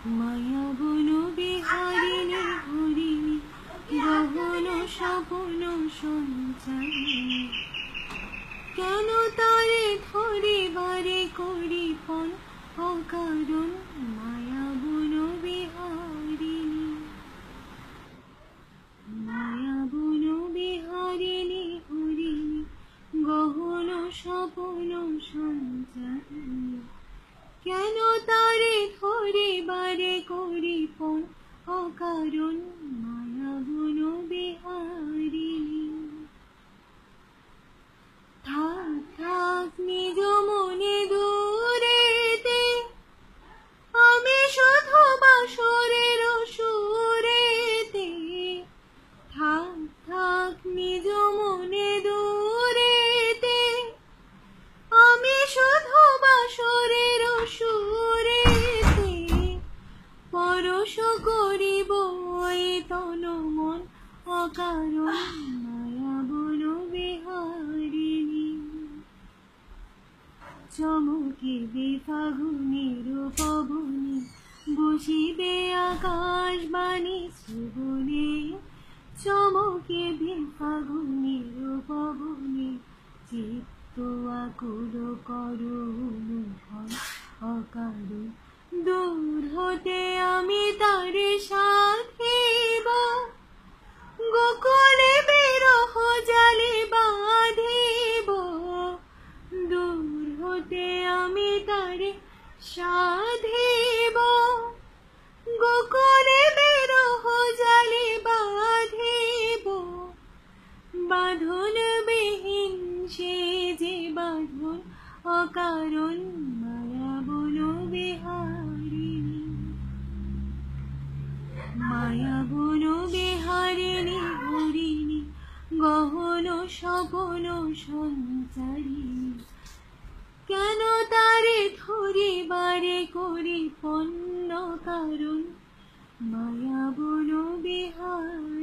মায়া বন বিহারিণী হরিণী গহন স্বপন সঞ্চারিণী কেন তারে ধরিবারে করি ফল অকারণ মায়া বন বিহারিণী মায়া বন বিহারিণী হরিণী গহন স্বপন সঞ্চারিণী কেন তারে ধরিবারে করি ফল অকারণ মায়া বন বিহারিণী থাক থাক নিজ মনে দূরেতে আমি শুধু বাসরের সুরেতে থাক থাক নিজ মনে দূরেতে আমি শুধু বাসরের সুরেতে পরশ করিব এই তন মন অকারণ মায়া বন বিহারিণী চমকিবে ফাগুনের পবনে বসিবে আকাশ বাণী শ্রবণে চমকিবে ফাগুনের পবনে চিত্ত আকুল করুণ অকারণ দূর হতে আমি তারে সাধিব গোকুলে বিরহ জালে বাঁধিব দূর হতে আমি তারে সাধিব গোকুলে বিরহ জালে বাঁধিব বাঁধন বিহীন সে যে বাঁধন অকারণ মায়া বন বিহারিণী মায়া বন বিহারিণী হরিণী গহন স্বপন সঞ্চারিণী কেন তারে ধরিবারে করি পণ্য কারণ মায়া বন বিহারিণী।